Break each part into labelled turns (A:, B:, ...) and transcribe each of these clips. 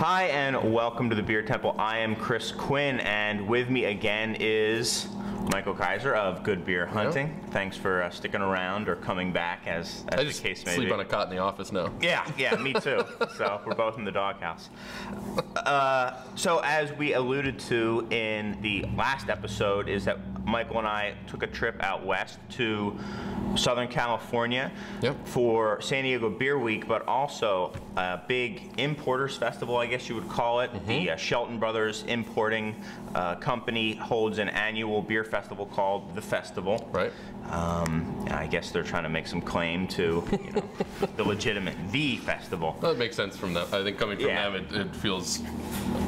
A: Hi and welcome to the Beer Temple. I am Chris Quinn, and with me again is Michael Kaiser of Good Beer Hunting.
B: Yeah.
A: Thanks for sticking around or coming back as the case may be.
B: I sleep on a cot in the office now.
A: Yeah, me too. So we're both in the doghouse. So as we alluded to in the last episode, is that Michael and I took a trip out west to Southern California for San Diego Beer Week, but also a big importers festival, I guess you would call it. The Shelton Brothers Importing Company holds an annual beer festival called The Festival.
B: Right.
A: I guess they're trying to make some claim to, the legitimate The Festival.
B: Well, that makes sense from them. I think coming from them, it feels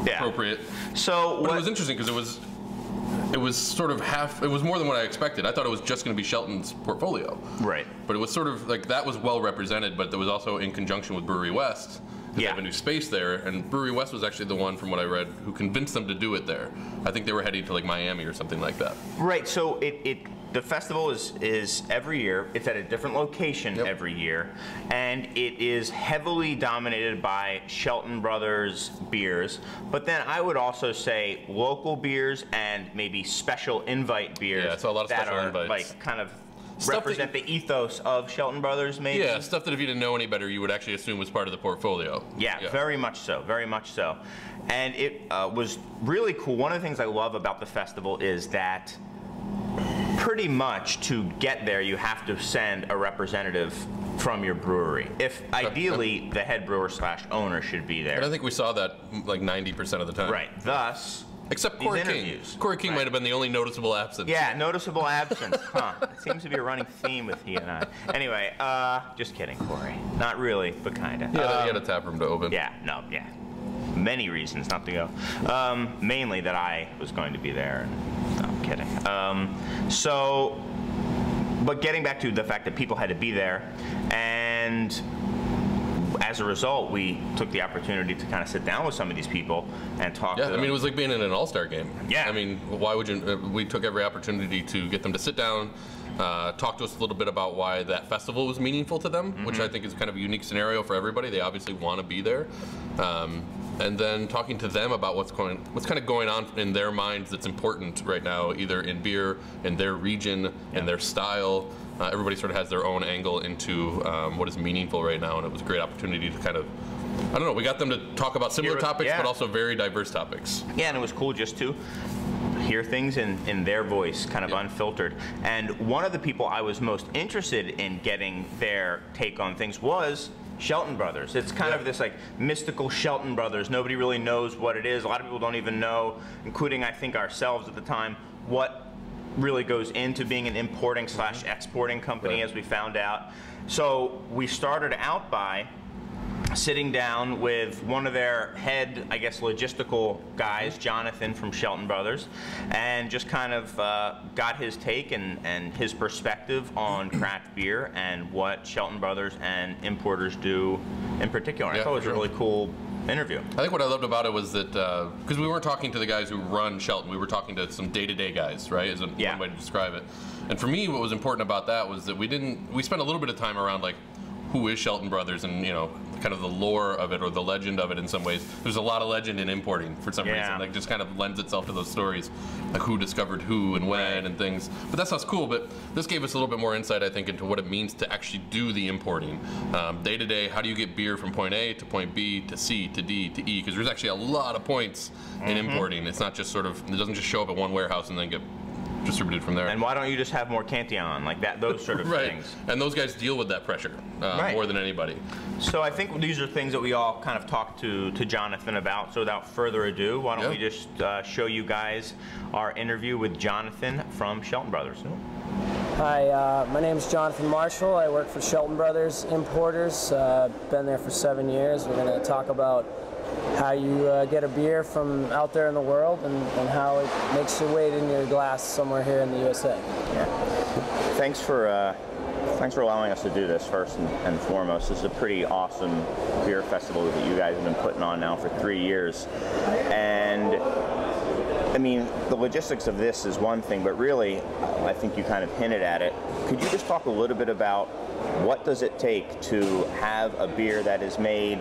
B: appropriate.
A: So
B: but it was interesting because it was sort of it was more than what I expected. I thought it was just going to be Shelton's portfolio.
A: Right.
B: But it was sort of like, that was well represented, but there was also in conjunction with Brewery West. They have a new space there, and Brewery West was actually the one, from what I read, who convinced them to do it there. I think they were heading to like Miami or something like that.
A: Right, so the festival is every year. It's at a different location every year, and it is heavily dominated by Shelton Brothers beers, but then I would also say local beers and maybe special invite beers.
B: Yeah, so a lot of special invites.
A: Like kind of represent the ethos of Shelton Brothers, maybe?
B: Yeah, stuff that if you didn't know any better, you would actually assume was part of the portfolio.
A: Yeah, very much so, very much so. And it was really cool. One of the things I love about the festival is that pretty much to get there, you have to send a representative from your brewery. If ideally, the head brewer / owner should be there.
B: And I think we saw that like 90% of the time.
A: Right, thus,
B: except Corey King. Corey King might have been the only noticeable absence.
A: Yeah, noticeable absence. It seems to be a running theme with he and I. Anyway, just kidding, Corey. Not really, but kinda.
B: Yeah, he had a tap room to open.
A: Yeah, many reasons not to go. Mainly that I was going to be there. And, no, I'm kidding. But getting back to the fact that people had to be there, and as a result, we took the opportunity to kind of sit down with some of these people and talk to them.
B: I mean, it was like being in an all-star game.
A: Yeah.
B: I mean, why would you? We took every opportunity to get them to sit down, talk to us a little bit about why that festival was meaningful to them, which I think is kind of a unique scenario for everybody. They obviously want to be there. And then talking to them about what's kind of going on in their minds that's important right now, either in beer, in their region, in their style. Everybody sort of has their own angle into what is meaningful right now, and it was a great opportunity to kind of, I don't know, we got them to talk about similar topics, but also very diverse topics. Yeah,
A: and it was cool just to hear things in their voice, kind of unfiltered. And one of the people I was most interested in getting their take on things was Shelton Brothers. It's kind of this like mystical Shelton Brothers. Nobody really knows what it is. A lot of people don't even know, including I think ourselves at the time, what really goes into being an importing / exporting company, as we found out. So we started out by sitting down with one of their head, I guess, logistical guys, Jonathan from Shelton Brothers, and just kind of got his take and his perspective on craft beer and what Shelton Brothers and importers do in particular. I thought it was a really cool interview.
B: I think what I loved about it was that, because we weren't talking to the guys who run Shelton, we were talking to some day-to-day guys, right, is one way to describe it. And for me, what was important about that was that we spent a little bit of time around like, who is Shelton Brothers, and kind of the lore of it, or the legend of it in some ways. There's a lot of legend in importing for some reason. Like, just kind of lends itself to those stories, like who discovered who and when and things. But that sounds cool, but this gave us a little bit more insight, I think, into what it means to actually do the importing. Day to day, how do you get beer from point A to point B to C to D to E? Because there's actually a lot of points in importing. It's not just sort of, it doesn't just show up at one warehouse and then get distributed from there.
A: And why don't you just have more Cantillon, like that, those sort of things.
B: And those guys deal with that pressure more than anybody.
A: So I think these are things that we all kind of talked to Jonathan about. So without further ado, why don't we just show you guys our interview with Jonathan from Shelton Brothers.
C: Hi, my name is Jonathan Marshall. I work for Shelton Brothers Importers. Been there for 7 years. We're going to talk about how you get a beer from out there in the world and how it makes your way in your glass somewhere here in the USA.
A: Thanks for allowing us to do this first and foremost. This is a pretty awesome beer festival that you guys have been putting on now for 3 years. And I mean, the logistics of this is one thing, but really, I think you kind of hinted at it. Could you just talk a little bit about what does it take to have a beer that is made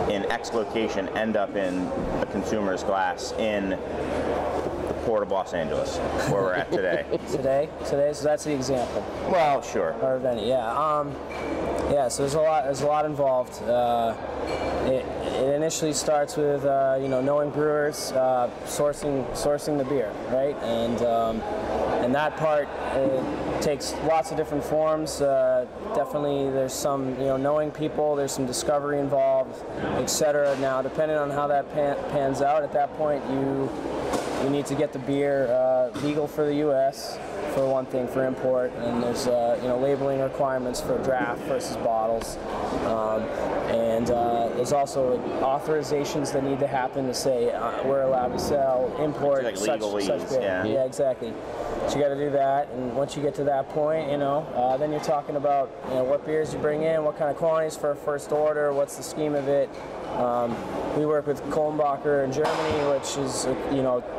A: in X location end up in the consumer's glass in the Port of Los Angeles, where we're at today?
C: Today, so that's the example.
A: Well, sure.
C: Or event, yeah. Yeah, so there's a lot involved. It initially starts with knowing brewers, sourcing the beer, right? And that part takes lots of different forms. Definitely, there's some knowing people. There's some discovery involved, etc. Now, depending on how that pans out, at that point you need to get the beer legal for the U.S. for one thing, for import, and there's labeling requirements for draft versus bottles, and there's also authorizations that need to happen to say we're allowed to sell, import
A: like
C: such beer. Yeah, exactly. So you got to do that, and once you get to that point, then you're talking about what beers you bring in, what kind of quantities for a first order, what's the scheme of it. We work with Kulmbacher in Germany, which is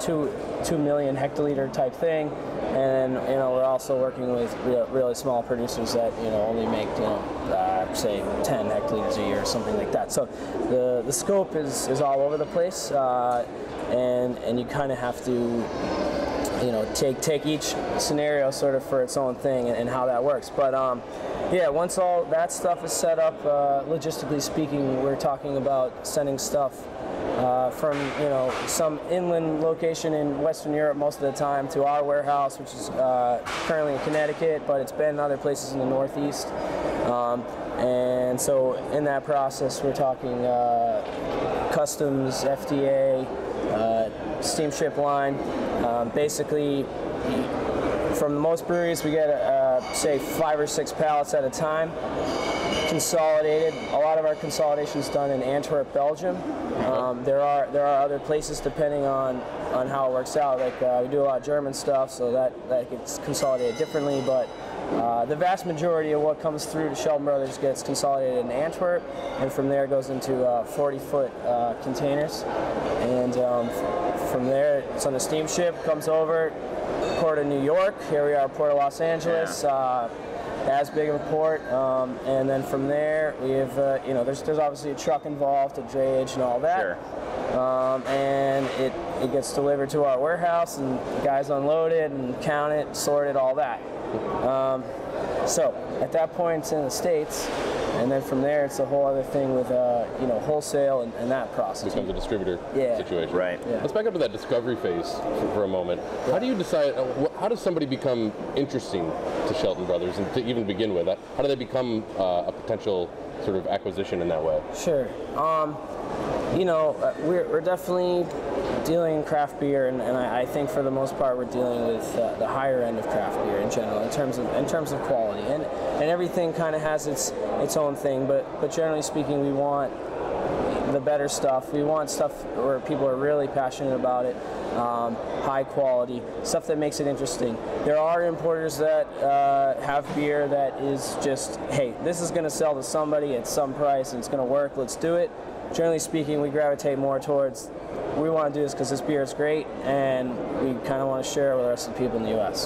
C: 2 million hectoliter type thing, and we're also working with really small producers that only make say 10 hectoliters a year or something like that. So the scope is all over the place, and you kind of have to take each scenario sort of for its own thing and how that works. But yeah, once all that stuff is set up, logistically speaking, we're talking about sending stuff from some inland location in Western Europe most of the time to our warehouse, which is currently in Connecticut, but it's been in other places in the Northeast. And so in that process, we're talking customs, FDA, steamship line. Basically, from most breweries, we get say 5 or 6 pallets at a time, consolidated. A lot of our consolidation is done in Antwerp, Belgium. There are other places depending on how it works out. Like we do a lot of German stuff, so that gets consolidated differently. But the vast majority of what comes through to Shelton Brothers gets consolidated in Antwerp, and from there goes into 40-foot containers. And from there, it's on a steamship, comes over, Port of New York. Here we are, Port of Los Angeles. Yeah. As big of a port, and then from there we have, there's obviously a truck involved, a drayage and all that. Sure. And it gets delivered to our warehouse, and the guys unload it and count it, sort it, all that. So at that point it's in the States, and then from there it's a whole other thing with wholesale and that process.
B: Becomes a distributor situation.
A: Right.
B: Yeah. Let's back up to that discovery phase for a moment. Yeah. How do you decide? How does somebody become interesting to Shelton Brothers, and to even begin with? How do they become a potential sort of acquisition in that way?
C: Sure. We're definitely dealing in craft beer, and I think for the most part we're dealing with the higher end of craft beer in general in terms of quality, and everything kind of has its own thing, but generally speaking we want the better stuff. We want stuff where people are really passionate about it, high quality, stuff that makes it interesting. There are importers that have beer that is just, hey, this is going to sell to somebody at some price and it's going to work, let's do it. Generally speaking, we gravitate more towards, we want to do this because this beer is great, and we kind of want to share it with the rest of the people in the U.S.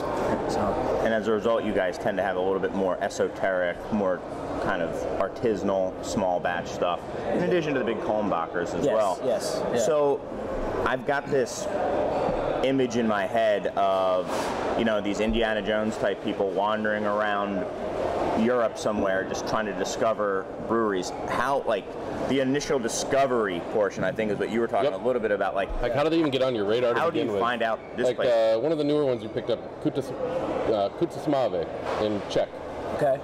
C: So.
A: And as a result, you guys tend to have a little bit more esoteric, more kind of artisanal, small batch stuff, in addition to the big Kulmbachers as well.
C: Yes. Yeah.
A: So I've got this image in my head of, these Indiana Jones type people wandering around Europe somewhere just trying to discover breweries. How, the initial discovery portion, I think, is what you were talking a little bit about. Like
B: how do they even get on your radar to begin with?
A: How do you find out this place?
B: One of the newer ones you picked up, Kutasmave in Czech.
C: Okay.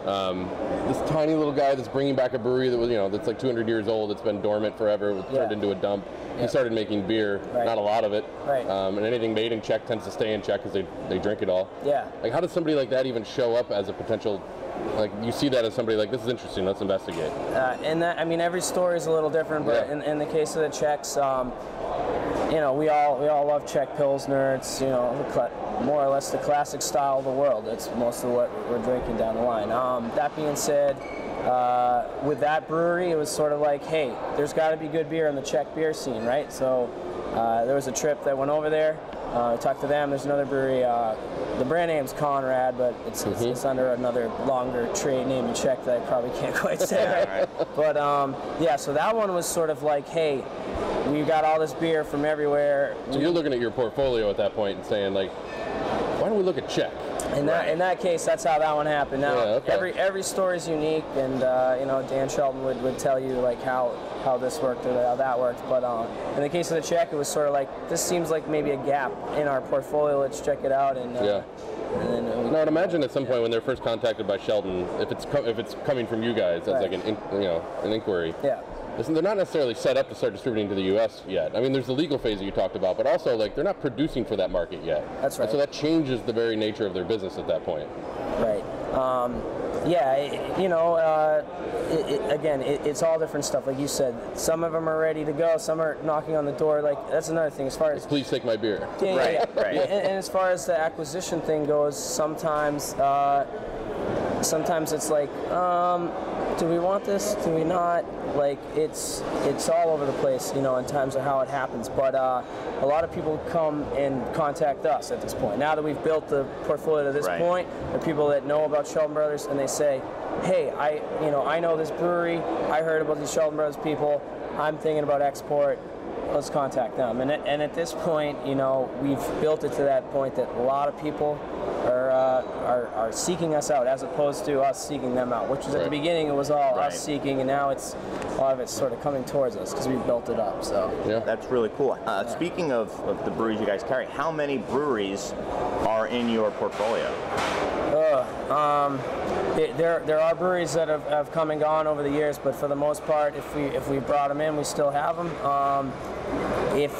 B: This tiny little guy that's bringing back a brewery that was, that's like 200 years old. It's been dormant forever. It was turned into a dump. He started making beer, not a lot of it.
C: Right.
B: And anything made in Czech tends to stay in Czech because they drink it all.
C: Yeah.
B: How does somebody like that even show up as a potential? You see that as somebody like, this is interesting, let's investigate.
C: And that, every story is a little different, but in the case of the Czechs, we all love Czech Pilsner. It's, more or less the classic style of the world. That's most of what we're drinking down the line. That being said, with that brewery, it was sort of like, hey, there's got to be good beer in the Czech beer scene, right? So there was a trip that went over there. I talked to them. There's another brewery. The brand name's Conrad, but it's under another longer trade name in Czech that I probably can't quite say.
A: Right.
C: But yeah, so that one was sort of like, hey, we've got all this beer from everywhere.
D: So you're looking at your portfolio at that point and saying, like, why don't we look at Czech?
C: In that case, that's how that one happened. Now,
D: Yeah, okay.
C: every story is unique, and you know, Dan Shelton would tell you like how this worked or how that worked. But in the case of the Czech, it was sort of like, this seems like maybe a gap in our portfolio. Let's check it out. And
D: Yeah.
C: and then
D: Now, I'd imagine at some point when they're first contacted by Shelton, if it's coming from you guys as
C: Right.
D: like an inquiry.
C: yeah.
D: Listen, they're not necessarily set up to start distributing to the U.S. yet. I mean, there's the legal phase that you talked about, but also like they're not producing for that market yet.
C: That's right.
D: And so that changes the very nature of their business at that point.
C: Right. Yeah, you know, again, it's all different stuff. Like you said, some of them are ready to go, some are knocking on the door. Like, that's another thing as far as...
D: Please take my beer.
C: Yeah,
A: Right,
C: yeah.
A: right.
C: And as far as the acquisition thing goes, sometimes it's like, do we want this? Do we not? Like, it's all over the place, you know, in terms of how it happens. But a lot of people come and contact us at this point. Now that we've built the portfolio to this
A: Right.
C: point, the people that know about Shelton Brothers, and they say, hey, I know this brewery. I heard about these Shelton Brothers people. I'm thinking about export. Let's contact them. And at this point, you know, we've built it to that point that a lot of people are seeking us out as opposed to us seeking them out, which was at the
D: Right.
C: beginning it was all
A: Right.
C: us seeking, and now it's a lot of it's sort of coming towards us because we've built it up. So
D: Yeah.
A: That's really cool. Speaking of the breweries you guys carry, how many breweries are in your portfolio?
C: there are breweries that have come and gone over the years, but for the most part, if we brought them in, we still have them. If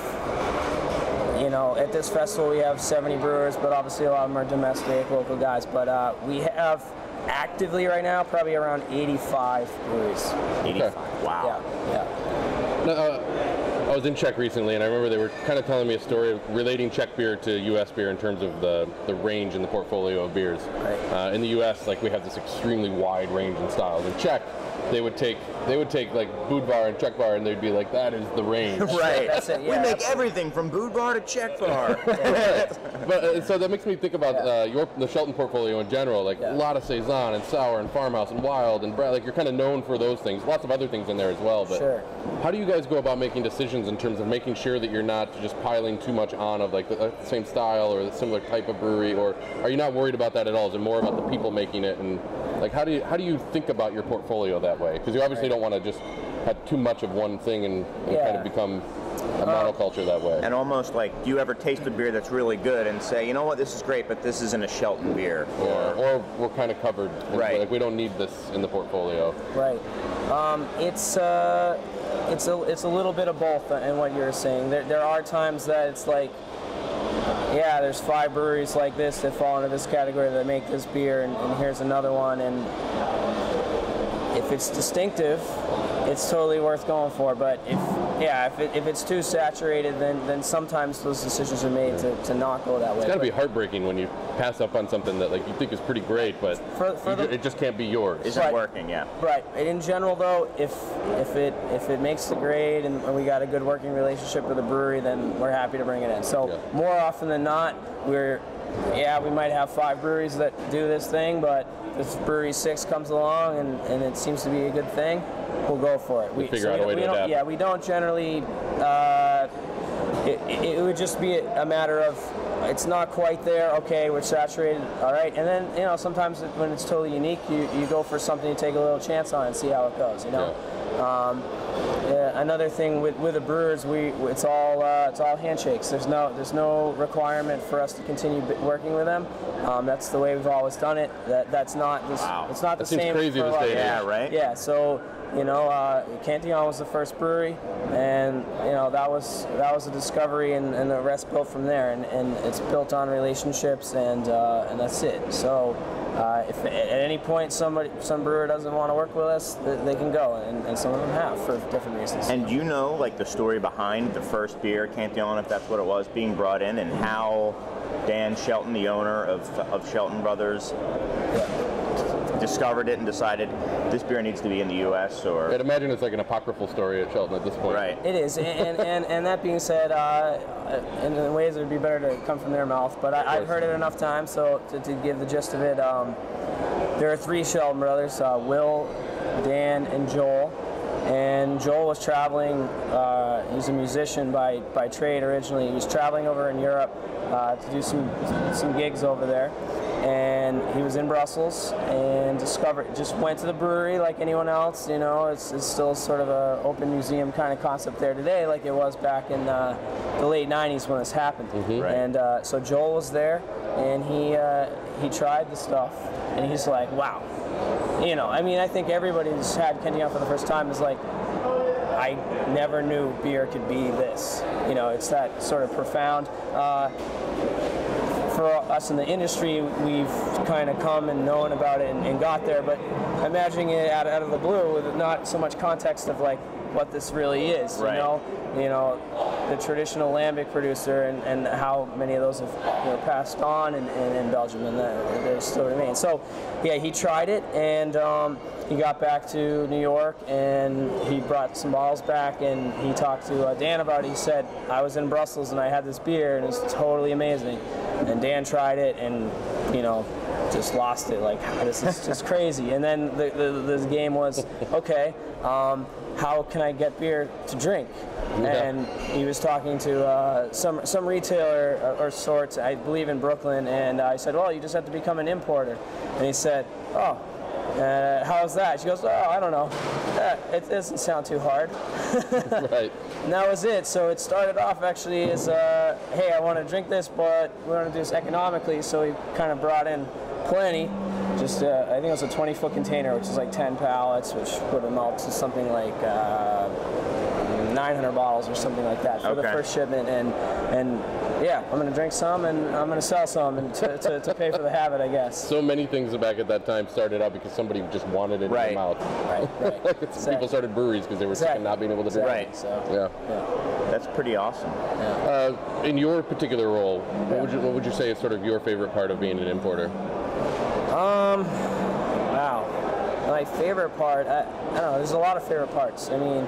C: you know, at this festival we have 70 brewers, but obviously a lot of them are domestic, local guys. But we have actively right now probably around 85 breweries.
A: 85. Wow.
C: Yeah.
D: Now, I was in Czech recently, and I remember they were kind of telling me a story of relating Czech beer to U.S. beer in terms of the range in the portfolio of beers.
C: Right.
D: In the U.S., like we have this extremely wide range in styles. In Czech, they would take like Budvar and Czech bar, and they'd be like, that is the range.
A: Right.
C: That's it,
A: We
C: yeah,
A: make
C: absolutely.
A: everything from Boot Bar to Czech Bar.
D: But so that makes me think about the Shelton portfolio in general, like a lot of Saison and Sour and Farmhouse and Wild and like you're kind of known for those things. Lots of other things in there as well. But
C: Sure.
D: how do you guys go about making decisions in terms of making sure that you're not just piling too much on of like the same style or the similar type of brewery, or are you not worried about that at all? Is it more about the people making it, and like how do you think about your portfolio that way? Because you obviously don't want to just have too much of one thing and kind of become a monoculture that way.
A: And almost like, do you ever taste a beer that's really good and say, you know what, this is great, but this isn't a Shelton beer?
D: Or we're kind of covered.
A: Right.
D: Like we don't need this in the portfolio.
C: Right. It's a little bit of both in what you're saying. There are times that it's like, yeah, there's 5 breweries like this that fall into this category that make this beer, and here's another one, and if it's distinctive, it's totally worth going for. But if it's too saturated, then sometimes those decisions are made to not go that way.
D: It's got to be heartbreaking when you pass up on something that like you think is pretty great, but it just can't be yours.
A: Isn't working, yeah.
C: Right. And in general, though, if it makes the grade and we got a good working relationship with the brewery, then we're happy to bring it in. So more often than not, we might have 5 breweries that do this thing, but if brewery 6 comes along and it seems to be a good thing, we'll go for it.
D: We figure out a way to adapt.
C: Yeah, we don't generally. It would just be a matter of it's not quite there. Okay, we're saturated. All right, and then sometimes when it's totally unique, you go for something you take a little chance on and see how it goes. Another thing with the brewers, it's all handshakes. There's no requirement for us to continue working with them. That's the way we've always done it. That's not this.
A: Wow.
C: It's not the
D: That seems
C: same.
D: crazy
C: for
D: this day and
A: Yeah, right.
C: Yeah, so Cantillon was the first brewery, and that was a discovery, and the rest built from there, and it's built on relationships, and that's it. So if at any point some brewer doesn't want to work with us, they can go, and some of them have for different reasons.
A: And do you know like the story behind the first beer, Cantillon, if that's what it was, being brought in, and how Dan Shelton, the owner of Shelton Brothers, discovered it and decided this beer needs to be in the U.S. or?
D: I'd imagine it's like an apocryphal story at Shelton at this point.
A: Right.
C: It is, and that being said, in ways it would be better to come from their mouth, but I've heard it enough times, so to give the gist of it, there are 3 Shelton brothers, Will, Dan, and Joel. And Joel was traveling, he's a musician by trade originally. He was traveling over in Europe to do some gigs over there. And he was in Brussels and just went to the brewery like anyone else. You know, it's still sort of an open museum kind of concept there today, like it was back in the late 90s when this happened.
A: Right.
C: And so Joel was there, and he tried the stuff, and he's like, wow. You know, I mean, I think everybody who's had Kenyon for the first time is like, I never knew beer could be this. You know, it's that sort of profound. For us in the industry, we've kind of come and known about it and got there, but imagining it out of the blue with not so much context of like what this really is,
A: right.
C: You know, the traditional lambic producer and how many of those have passed on in Belgium, and they still remain. So, yeah, he tried it, and he got back to New York, and he brought some bottles back, and he talked to Dan about it. He said, I was in Brussels, and I had this beer, and it's totally amazing. And Dan tried it, and, just lost it. Like, this is just crazy. And then the game was, okay, how can I get beer to drink?
D: Yeah.
C: And he was talking to some retailer or sorts, I believe in Brooklyn, and I said, well, you just have to become an importer. And he said, oh, how's that? She goes, oh, I don't know. It doesn't sound too hard.
D: Right.
C: And that was it. So it started off actually as, hey, I want to drink this, but we want to do this economically. So we kind of brought in plenty. Just, I think it was a 20-foot container, which is like 10 pallets, which would amount to something like 900 bottles or something like that for the first shipment. And yeah, I'm going to drink some, and I'm going to sell some and to pay for the habit, I guess.
D: So many things back at that time started out because somebody just wanted it in their mouth.
C: Right.
D: Exactly. People started breweries because they were sick of not being able to drink.
A: Right.
C: So,
A: yeah. That's pretty awesome.
C: Yeah.
D: In your particular role, what would you say is sort of your favorite part of being an importer?
C: Wow. My favorite part, I don't know, there's a lot of favorite parts. I mean,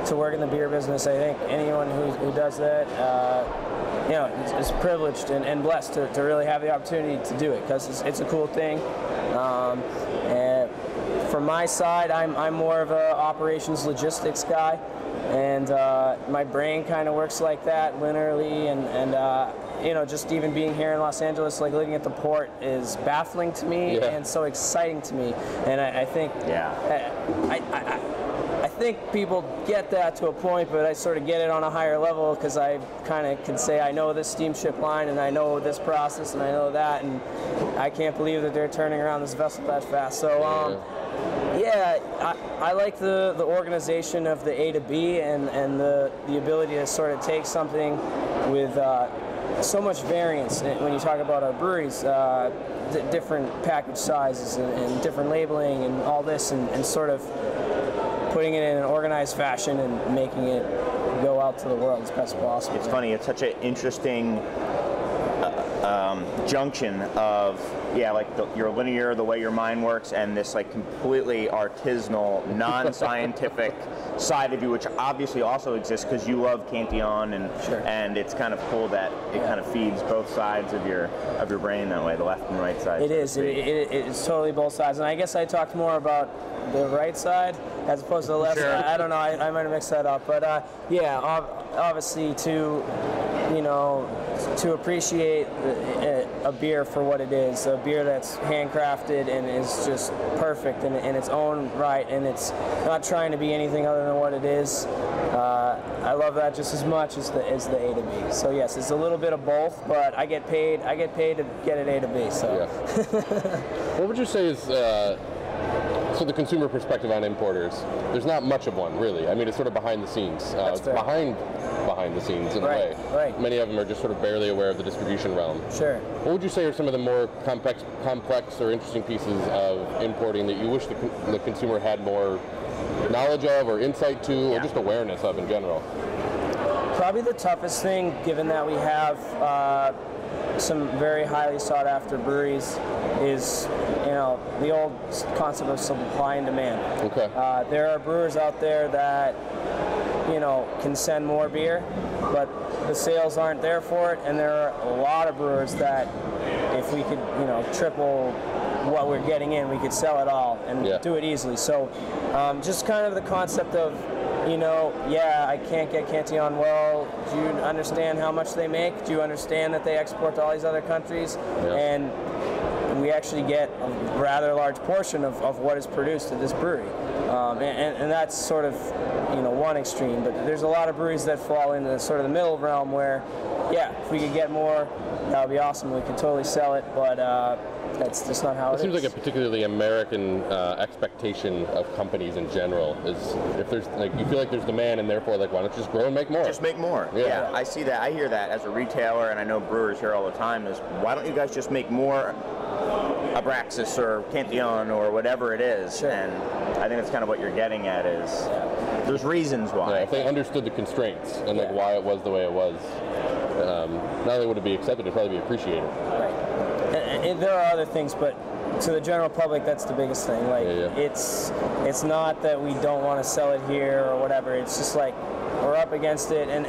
C: to work in the beer business, I think anyone who does that, is privileged and blessed to really have the opportunity to do it, because it's a cool thing. And from my side, I'm more of a operations logistics guy, and my brain kind of works like that linearly, and just even being here in Los Angeles, like living at the port, is baffling to me and so exciting to me. And I think, I think people get that to a point, but I sort of get it on a higher level because I kind of can say I know this steamship line and I know this process and I know that, and I can't believe that they're turning around this vessel that fast. So, I like the organization of the A to B and the ability to sort of take something with so much variance when you talk about our breweries, different package sizes and different labeling and all this, and sort of putting it in an organized fashion and making it go out to the world as best possible.
A: It's funny, it's such an interesting junction of your linear, the way your mind works, and this like completely artisanal, non-scientific side of you, which obviously also exists because you love Cantillon, and it's kind of cool that it kind of feeds both sides of your brain that way, the left and right side.
C: It is. It's totally both sides, and I guess I talked more about the right side as opposed to the left side. I don't know. I might have mixed that up, but obviously to appreciate a beer for what it is, a beer that's handcrafted and is just perfect in its own right, and it's not trying to be anything other than what it is. I love that just as much as the A to B. So yes, it's a little bit of both, but I get paid to get it A to B. So.
D: What would you say is so the consumer perspective on importers? There's not much of one, really. I mean, it's sort of behind the scenes. It's behind the scenes in a way.
C: Right.
D: Many of them are just sort of barely aware of the distribution realm.
C: Sure.
D: What would you say are some of the more complex or interesting pieces of importing that you wish the consumer had more knowledge of or insight to or just awareness of in general?
C: Probably the toughest thing, given that we have some very highly sought after breweries is, you know, the old concept of supply and demand.
D: Okay.
C: There are brewers out there that, you know, can send more beer, but the sales aren't there for it, and there are a lot of brewers that if we could, you know, triple what we're getting in, we could sell it all and do it easily. So just kind of the concept of, you know, yeah, I can't get Cantillon. Well, do you understand how much they make? Do you understand that they export to all these other countries? And we actually get a rather large portion of what is produced at this brewery. And that's sort of, you know, one extreme. But there's a lot of breweries that fall into the, sort of the middle realm where, yeah, if we could get more, that would be awesome. We could totally sell it, but that's just not how it is.
D: It seems like a particularly American expectation of companies in general is if there's like, you feel like there's demand and therefore like, why don't you just grow and make more?
A: Just make more. Yeah, I see that. I hear that as a retailer, and I know brewers here all the time is, why don't you guys just make more Abraxas or Cantillon or whatever it is?
C: Sure.
A: And I think that's kind of what you're getting at is there's reasons why.
D: Yeah, if they understood the constraints and like why it was the way it was, not only would it be accepted, it'd probably be appreciated.
C: Right. And there are other things, but to the general public, that's the biggest thing. Like, it's not that we don't want to sell it here or whatever. It's just like we're up against it, and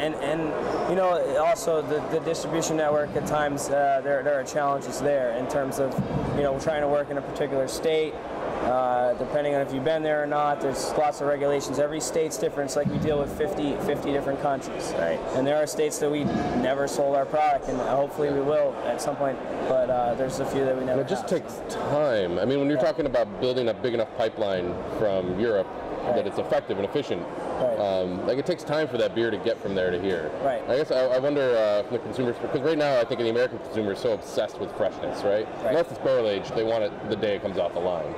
C: you know, also the distribution network at times there are challenges there in terms of, you know, trying to work in a particular state. Depending on if you've been there or not, there's lots of regulations. Every state's different. It's like we deal with 50 different countries.
A: Right.
C: And there are states that we never sold our product, and hopefully we will at some point, but there's a few that we never
D: It just
C: have.
D: takes time. I mean, when you're talking about building a big enough pipeline from Europe that it's effective and efficient, like it takes time for that beer to get from there to here.
C: Right.
D: I guess I wonder from the consumers, because right now I think the American consumer is so obsessed with freshness, right? Unless it's barrel aged, they want it the day it comes off the line.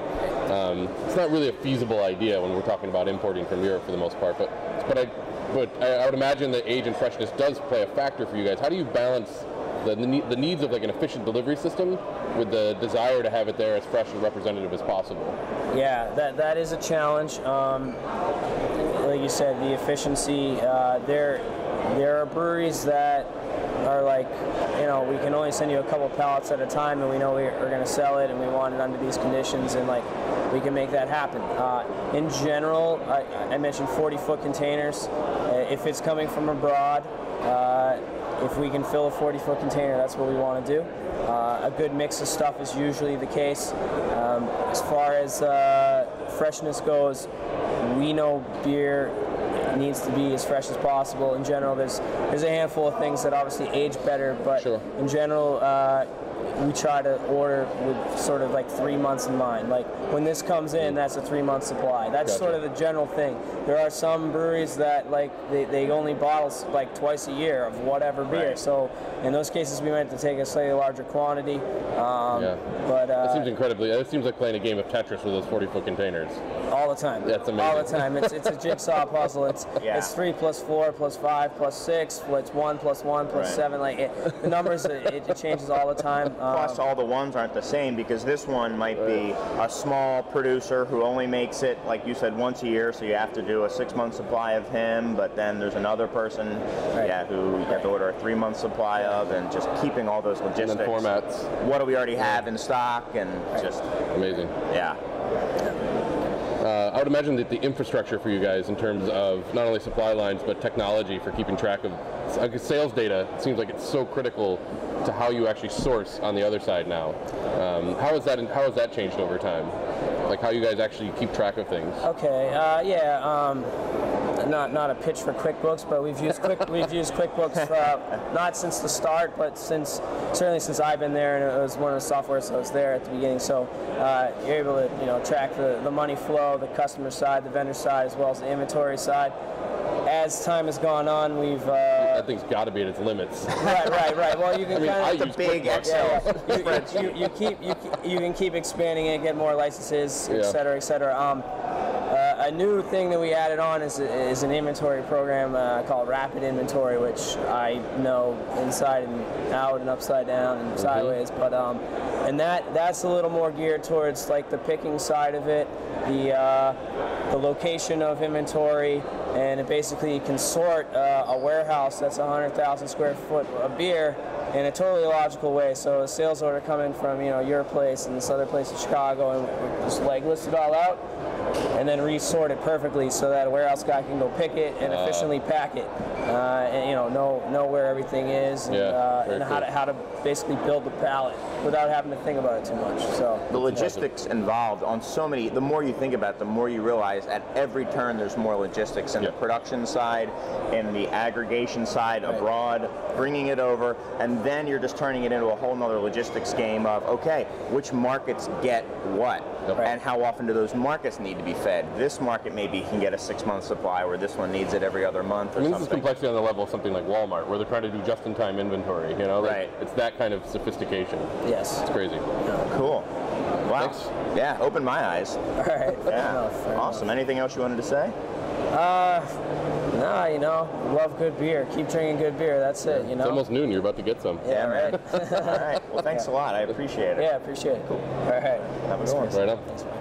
D: It's not really a feasible idea when we're talking about importing from Europe for the most part, but I would imagine that age and freshness does play a factor for you guys. How do you balance the needs of like an efficient delivery system with the desire to have it there as fresh and representative as possible? Yeah,
C: that is a challenge. Like you said, the efficiency. There are breweries that are like, you know, we can only send you a couple pallets at a time, and we know we're going to sell it, and we want it under these conditions, and like we can make that happen. In general, I mentioned 40-foot containers. If it's coming from abroad, if we can fill a 40-foot container, that's what we want to do. A good mix of stuff is usually the case. As far as freshness goes, we know beer needs to be as fresh as possible. In general, there's a handful of things that obviously age better, but in general, we try to order with sort of like 3 months in mind. Like when this comes in, that's a 3-month supply. That's sort of the general thing. There are some breweries that like they only bottle like twice a year of whatever beer. So in those cases, we might have to take a slightly larger quantity. But it seems incredibly. It seems like playing a game of Tetris with those 40-foot containers. All the time. That's amazing. All the time. It's a jigsaw puzzle. It's 3 + 4 + 5 + 6. It's 1 + 1 + 7. Like the numbers, it changes all the time.
A: Plus, all the ones aren't the same, because this one might be a small producer who only makes it, like you said, once a year, so you have to do a 6-month supply of him, but then there's another person who you have to order a 3-month supply of, and just keeping all those logistics. And then formats. What do we already have in stock, and just... Amazing. Yeah. I would imagine that the infrastructure for you guys in terms of not only supply lines but technology for keeping track of sales data, it seems like it's so critical to how you actually source on the other side now. How has that changed over time? Like how you guys actually keep track of things? Okay, not a pitch for QuickBooks, but we've used QuickBooks not since the start, but certainly since I've been there, and it was one of the softwares that was there at the beginning. So you're able to track the money flow, the customer side, the vendor side, as well as the inventory side. As time has gone on, we've that thing's got to be at its limits. Right. Well, you can kind of the big Excel.
C: You can keep expanding it, get more licenses, et cetera, et cetera. a new thing that we added on is an inventory program called Rapid Inventory, which I know inside and out and upside down and sideways. But and that's a little more geared towards like the picking side of it, the location of inventory, and it basically can sort a warehouse that's 100,000 square foot of beer in a totally logical way. So a sales order coming from your place and this other place in Chicago, and we just like list it all out and then resort it perfectly so that a warehouse guy can go pick it and efficiently pack it, and know where everything is, and how to basically build the pallet without having to think about it too much. So
A: the logistics involved on so many, the more you think about it, the more you realize at every turn there's more logistics in the production side, in the aggregation side abroad, bringing it over, and then you're just turning it into a whole nother logistics game of, okay, which markets get what, and how often do those markets need to be fed. This market maybe can get a 6-month supply, where this one needs it every other month or something.
D: This is complexity on the level of something like Walmart, where they're trying to do just-in-time inventory, It's that kind of sophistication.
C: Yes.
D: It's crazy.
A: Cool. Wow.
D: Thanks.
A: Yeah, opened my eyes.
C: All right. Fair
A: Awesome.
C: enough.
A: Anything else you wanted to say?
C: No, love good beer. Keep drinking good beer. That's it,
D: It's almost noon. You're about to get some.
C: Yeah,
A: man. All right. Well, thanks a lot. I appreciate it.
C: Yeah, appreciate it. Cool. All right.
A: Have a good one.
D: Right on.
C: Thanks, man.